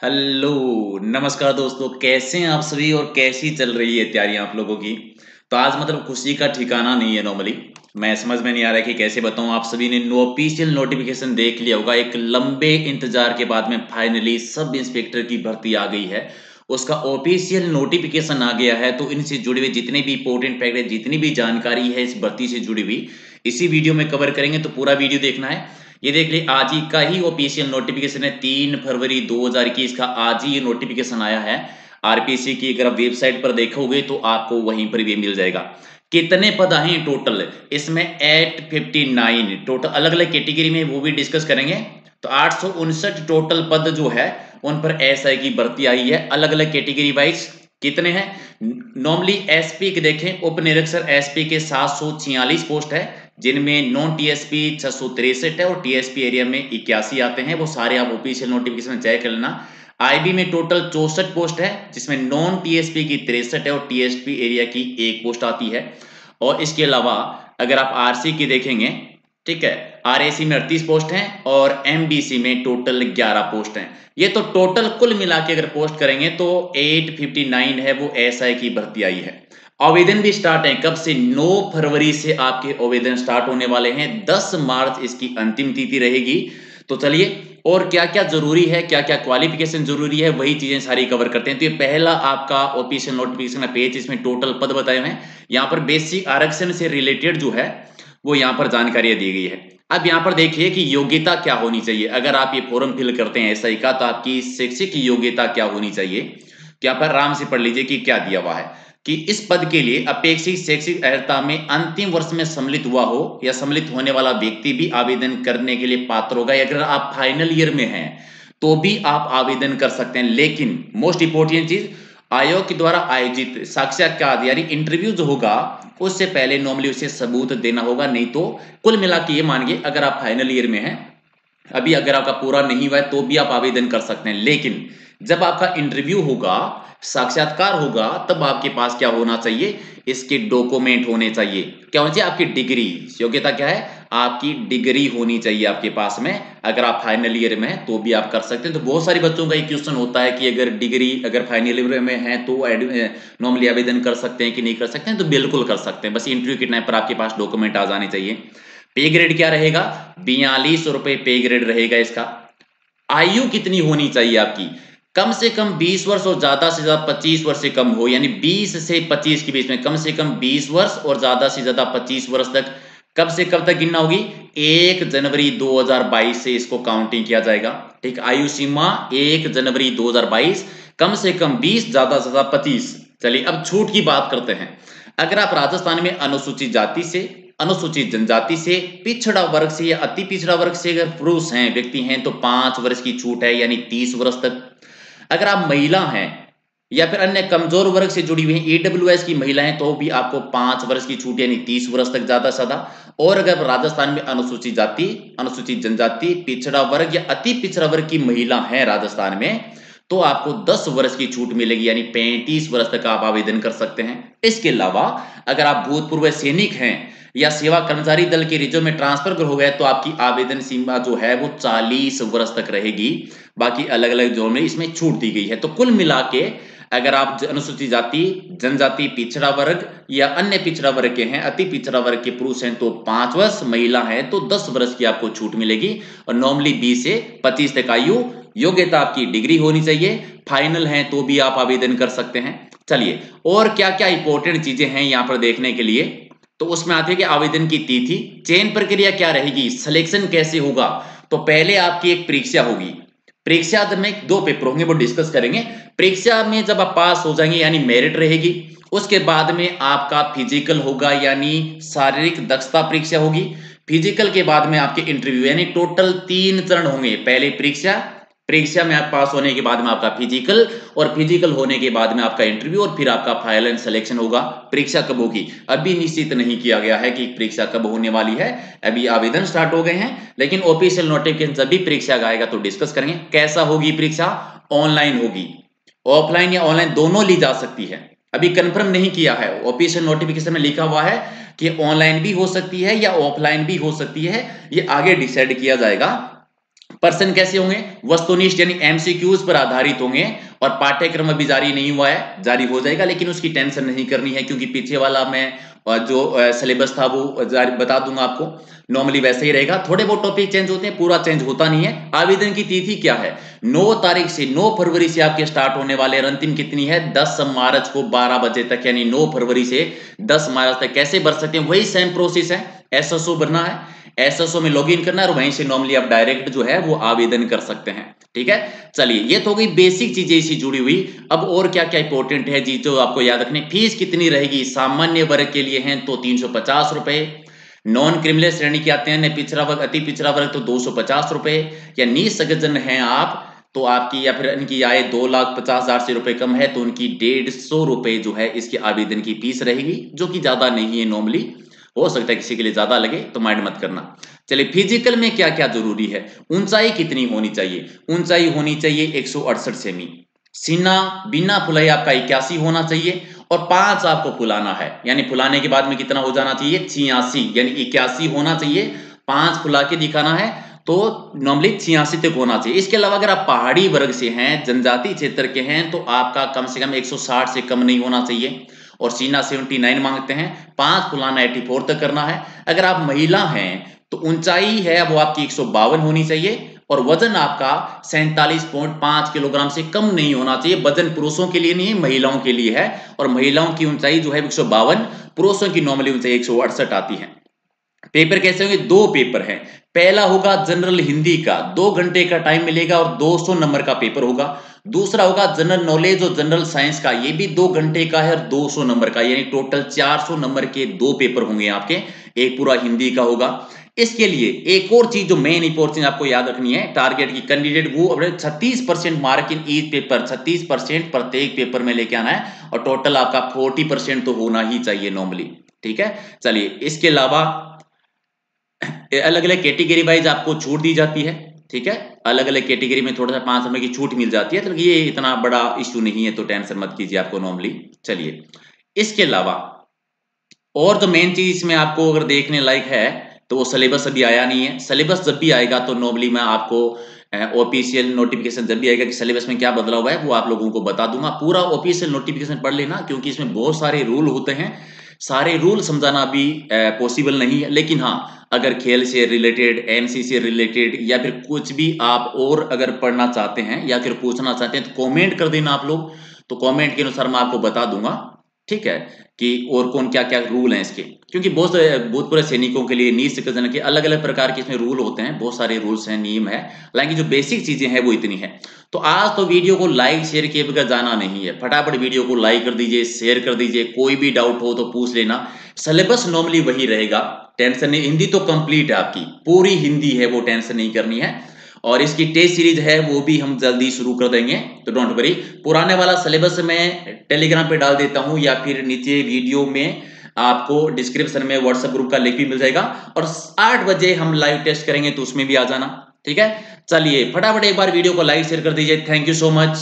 Hello, नमस्कार दोस्तों। कैसे हैं आप सभी और कैसी चल रही है तैयारी आप लोगों की। तो आज खुशी का ठिकाना नहीं है। नॉर्मली मैं समझ में नहीं आ रहा है कि कैसे बताऊं। आप सभी ने ऑफिशियल नोटिफिकेशन देख लिया होगा। एक लंबे इंतजार के बाद में फाइनली सब इंस्पेक्टर की भर्ती आ गई है। उसका ऑफिशियल नोटिफिकेशन आ गया है। तो इनसे जुड़े हुए जितने भी इंपॉर्टेंट फैक्ट है, जितनी भी जानकारी है इस भर्ती से जुड़ी हुई, इसी वीडियो में कवर करेंगे। तो पूरा वीडियो देखना है। ये देख लिए आज ही का ही ऑफिशियल नोटिफिकेशन है। 3 फरवरी 2021 का आज ही ये नोटिफिकेशन आया है। आरपीसी की अगर आप वेबसाइट पर देखोगे तो आपको वहीं पर भी मिल जाएगा। कितने पद हैं टोटल इसमें? 859 टोटल, अलग अलग कैटेगरी में, वो भी डिस्कस करेंगे। तो 859 टोटल पद जो है उन पर एसआई की भर्ती आई है, अलग अलग कैटेगरी वाइज। कितने हैं? नॉर्मली एसपी के देखें, उप निरीक्षक एसपी के 746 पोस्ट है, जिनमें नॉन टीएसपी 663 है और टीएसपी एरिया में 81 आते हैं। वो सारे आप ऑफिशियल नोटिफिकेशन में चेक कर लेना। आईबी में टोटल 64 पोस्ट है, जिसमें नॉन टीएसपी की 63 है और टीएसपी एरिया की 1 पोस्ट आती है। और इसके अलावा अगर आप आरसी की देखेंगे, ठीक है, आरएसी में 38 पोस्ट हैं और एमबीसी में टोटल 11 पोस्ट हैं। ये तो टोटल कुल मिला के अगर पोस्ट करेंगे तो 859 है, वो एसआई की भर्ती आई है। आवेदन भी स्टार्ट है कब से? 9 फरवरी से आपके आवेदन स्टार्ट होने वाले हैं। 10 मार्च इसकी अंतिम तिथि रहेगी। तो चलिए, और क्या क्या जरूरी है, क्या क्या क्वालिफिकेशन जरूरी है, वही चीजें सारी कवर करते हैं। तो ये पहला आपका ऑफिशियल नोटिफिकेशन पेज, इसमें टोटल पद बताए हुए हैं। यहाँ पर बेसिक आरक्षण से रिलेटेड जो है वो यहाँ पर जानकारियां दी गई है। अब यहाँ पर देखिए कि योग्यता क्या होनी चाहिए। अगर आप ये फॉर्म फिल करते हैं एसआई का, तो आपकी शैक्षिक योग्यता क्या होनी चाहिए। तो यहाँ पर आराम से पढ़ लीजिए कि क्या दिया हुआ है कि इस पद के लिए अपेक्षित शैक्षिक अर्हता में अंतिम वर्ष में सम्मिलित हुआ हो या सम्मिलित होने वाला व्यक्ति भी आवेदन करने के लिए पात्र होगा। अगर आप फाइनल ईयर में हैं तो भी आप आवेदन कर सकते हैं। लेकिन मोस्ट इंपोर्टेंट चीज, आयोग के द्वारा आयोजित साक्षात्कार यानी इंटरव्यू जो होगा उससे पहले नॉर्मली उसे सबूत देना होगा। नहीं तो कुल मिला के ये मानिए, अगर आप फाइनल ईयर में हैं, अभी अगर आपका पूरा नहीं हुआ है तो भी आप आवेदन कर सकते हैं। लेकिन जब आपका इंटरव्यू होगा, साक्षात्कार होगा, तब आपके पास क्या होना चाहिए? इसके डॉक्यूमेंट होने चाहिए। क्या होना चाहिए? आपकी डिग्री। योग्यता क्या है? आपकी डिग्री होनी चाहिए आपके पास में। अगर आप फाइनल ईयर में हैं तो भी आप कर सकते हैं। तो बहुत सारे बच्चों का एक क्वेश्चन होता है कि अगर डिग्री अगर फाइनल ईयर में है तो नॉर्मली आवेदन कर सकते हैं कि नहीं कर सकते हैं। तो बिल्कुल कर सकते हैं, बस इंटरव्यू के टाइम पर आपके पास डॉक्यूमेंट आ जाने चाहिए। पे ग्रेड क्या रहेगा? 42 रुपए पे ग्रेड रहेगा इसका। आयु कितनी होनी चाहिए आपकी? कम से कम 20 वर्ष और ज्यादा से ज्यादा 25 वर्ष से कम हो, यानी 20 से 25 के बीच में कम से कम 20 वर्ष और ज्यादा से ज्यादा 25 वर्ष तक। कब से कब तक गिनना होगी? 1 जनवरी 2022 से इसको काउंटिंग किया जाएगा। ठीक, आयु सीमा 1 जनवरी 2022, कम से कम 20, ज्यादा से ज्यादा 25। चलिए अब छूट की बात करते हैं। अगर आप राजस्थान में अनुसूचित जाति से, अनुसूचित जनजाति से, पिछड़ा वर्ग से या अति पिछड़ा वर्ग से अगर पुरुष हैं, व्यक्ति हैं, तो 5 वर्ष की छूट है, यानी 30 वर्ष तक। अगर आप महिला हैं या फिर अन्य कमजोर वर्ग से जुड़ी हुई हैं, ईडब्ल्यूएस की महिला हैं, तो भी आपको 5 वर्ष की छूट यानी 30 वर्ष तक ज्यादा से ज्यादा। और अगर राजस्थान में अनुसूचित जाति, अनुसूचित जनजाति, पिछड़ा वर्ग या अति पिछड़ा वर्ग की महिला है राजस्थान में, तो आपको 10 वर्ष की छूट मिलेगी, यानी 35 वर्ष तक आप आवेदन कर सकते हैं। इसके अलावा अगर आप भूतपूर्व सैनिक हैं या सेवा कर्मचारी दल के रिजर्व में ट्रांसफर हो गए, तो आपकी आवेदन सीमा जो है वो 40 वर्ष तक रहेगी। बाकी अलग अलग जोन में इसमें छूट दी गई है। तो कुल मिला के अगर आप अनुसूचित जाति, जनजाति, पिछड़ा वर्ग या अन्य पिछड़ा वर्ग के हैं, अति पिछड़ा वर्ग के पुरुष हैं तो 5 वर्ष, महिला है तो 10 वर्ष की आपको छूट मिलेगी। और नॉर्मली 20 से 25 तक आयु। योग्यता आपकी डिग्री होनी चाहिए। फाइनल है तो भी आप आवेदन कर सकते हैं। चलिए, और क्या क्या इंपॉर्टेंट चीजें हैं यहाँ पर देखने के लिए। तो उसमें आती है कि आवेदन की तिथि, चयन प्रक्रिया क्या रहेगी, सिलेक्शन कैसे होगा। तो पहले आपकी एक परीक्षा होगी। परीक्षा में 2 पेपर होंगे, वो डिस्कस करेंगे। परीक्षा में जब आप पास हो जाएंगे यानी मेरिट रहेगी, उसके बाद में आपका फिजिकल होगा यानी शारीरिक दक्षता परीक्षा होगी। फिजिकल के बाद में आपके इंटरव्यू, यानी टोटल 3 चरण होंगे। पहले परीक्षा, परीक्षा में आप पास होने के बाद में आपका फिजिकल, और फिजिकल होने के बाद में आपका इंटरव्यू, और फिर आपका फाइनल एंड सिलेक्शन होगा। परीक्षा कब होगी अभी निश्चित नहीं किया गया है कि परीक्षा कब होने वाली है। अभी आवेदन स्टार्ट हो गए हैं, लेकिन ऑफिशियल नोटिफिकेशन जब भी परीक्षा आएगा तो डिस्कस करेंगे। कैसा होगी परीक्षा? ऑनलाइन होगी। ऑफलाइन या ऑनलाइन दोनों ली जा सकती है, अभी कंफर्म नहीं किया है। ऑफिशियल नोटिफिकेशन में लिखा हुआ है कि ऑनलाइन भी हो सकती है या ऑफलाइन भी हो सकती है, ये आगे डिसाइड किया जाएगा। पर्सन कैसे होंगे, वस्तुनिष्ठ यानी एमसीक्यूज पर आधारित होंगे। और पाठ्यक्रम अभी जारी नहीं हुआ है, जारी हो जाएगा, लेकिन उसकी टेंशन नहीं करनी है क्योंकि पीछे वाला मैं जो सिलेबस था वो जारी बता दूंगा आपको। नॉर्मली वैसे ही रहेगा, थोड़े बहुत टॉपिक चेंज होते हैं, पूरा चेंज होता नहीं है। आवेदन की तिथि क्या है, 9 तारीख से 9 फरवरी से आपके स्टार्ट होने वाले। अंतिम कितनी है, 10 मार्च को 12 बजे तक, यानी 9 फरवरी से 10 मार्च तक। कैसे भर सकते हैं, वही सेम प्रोसेस है, एसएसओ भरना है, एसएसओ में लॉगिन करना है और वहीं से नॉर्मली आप डायरेक्ट जो है वो आवेदन कर सकते हैं। ठीक है, चलिए ये तो हो गई बेसिक चीजें इसी जुड़ी हुई। अब और क्या क्या इंपॉर्टेंट है जी जो आपको याद रखने। फीस कितनी रहेगी, सामान्य वर्ग के लिए हैं तो 350 रुपए, नॉन क्रिमिनल श्रेणी के आते हैं, पिछड़ा वर्ग अति पिछड़ा वर्ग तो 250 रुपए, या निसर्गजन हैं आप तो आपकी, या फिर इनकी आय 2,50,000 से रुपए कम है तो उनकी 150 रुपए जो है इसकी आवेदन की फीस रहेगी, जो कि ज्यादा नहीं है। नॉर्मली हो सकता है किसी के लिए ज्यादा लगे तो माइंड मत करना। चलिए फिजिकल में क्या क्या जरूरी है, ऊंचाई कितनी होनी चाहिए, ऊंचाई होनी चाहिए 168 सेमी, सीना बिना फुलाए आपका 81 होना चाहिए, और 5 आपको फुलाना है, यानी फुलाने के बाद में कितना हो जाना चाहिए, 86, यानी 81 होना चाहिए, 5 फुला के दिखाना है तो नॉर्मली 86 तक होना चाहिए। इसके अलावा अगर आप पहाड़ी वर्ग से हैं, जनजाति क्षेत्र के हैं, तो आपका कम से कम 160 से कम नहीं होना चाहिए, और सीना 79 मांगते हैं, 5 फुलाना 84 तक करना है। अगर आप महिला हैं तो ऊंचाई है वो आपकी 152 होनी चाहिए, और वजन आपका 47.5 किलोग्राम से कम नहीं होना चाहिए। वजन पुरुषों के लिए नहीं है, महिलाओं के लिए है, और महिलाओं की ऊंचाई जो है 152, पुरुषों की नॉर्मली ऊंचाई 168 आती है। पेपर कैसे होंगे, 2 पेपर हैं। पहला होगा जनरल हिंदी का, 2 घंटे का टाइम मिलेगा और 200 नंबर का पेपर होगा। दूसरा होगा जनरल नॉलेज और जनरल साइंस का, ये भी 2 घंटे का है और 200 नंबर का, यानी टोटल 400 नंबर के 2 पेपर होंगे आपके, एक पूरा हिंदी का होगा। इसके लिए एक और चीज जो मेन इंपॉर्टेंट आपको याद रखनी है, टारगेट की कैंडिडेट वो अपने 36% मार्क इन ईच पेपर, 36% प्रत्येक पेपर में लेके आना है, और टोटल आपका 40% तो होना ही चाहिए नॉर्मली। ठीक है, चलिए इसके अलावा अलग अलग कैटेगरी वाइज आपको छूट दी जाती है। ठीक है, अलग अलग कैटेगरी में थोड़ा सा 5 रुपए की छूट मिल जाती है, तो ये इतना बड़ा इश्यू नहीं है, तो टेंशन मत कीजिए आपको नॉर्मली। चलिए इसके अलावा और जो मेन चीज इसमें आपको अगर देखने लायक है तो वो सिलेबस अभी आया नहीं है। सिलेबस जब भी आएगा तो नॉर्मली मैं आपको ऑफिशियल नोटिफिकेशन जब भी आएगा कि सिलेबस में क्या बदलाव हुआ है वो आप लोगों को बता दूंगा। पूरा ऑफिशियल नोटिफिकेशन पढ़ लेना, क्योंकि इसमें बहुत सारे रूल होते हैं, सारे रूल समझाना अभी पॉसिबल नहीं है। लेकिन हाँ, अगर खेल से रिलेटेड, एमसी से रिलेटेड, या फिर कुछ भी आप और अगर पढ़ना चाहते हैं या फिर पूछना चाहते हैं तो कमेंट कर देना आप लोग, तो कमेंट के अनुसार मैं आपको बता दूंगा। ठीक है, कि और कौन क्या क्या रूल हैं इसके, क्योंकि बहुत भूतपूर्व सैनिकों के लिए, निष्कासन के अलग अलग प्रकार के इसमें रूल होते हैं, बहुत सारे रूल्स हैं, नियम है, हालांकि जो बेसिक चीजें हैं वो इतनी है। तो आज तो वीडियो को लाइक शेयर किए बगैर जाना नहीं है, फटाफट वीडियो को लाइक कर दीजिए, शेयर कर दीजिए, कोई भी डाउट हो तो पूछ लेना। सिलेबस नॉर्मली वही रहेगा, टेंशन नहीं, हिंदी तो कंप्लीट है आपकी, पूरी हिंदी है, वो टेंशन नहीं करनी है। और इसकी टेस्ट सीरीज है वो भी हम जल्दी शुरू कर देंगे, तो डोंट वरी। पुराने वाला सिलेबस मैं टेलीग्राम पे डाल देता हूं, या फिर नीचे वीडियो में आपको डिस्क्रिप्शन में व्हाट्सएप ग्रुप का लिंक भी मिल जाएगा, और 8 बजे हम लाइव टेस्ट करेंगे तो उसमें भी आ जाना। ठीक है, चलिए फटाफट एक बार वीडियो को लाइक शेयर कर दीजिए। Thank you so much.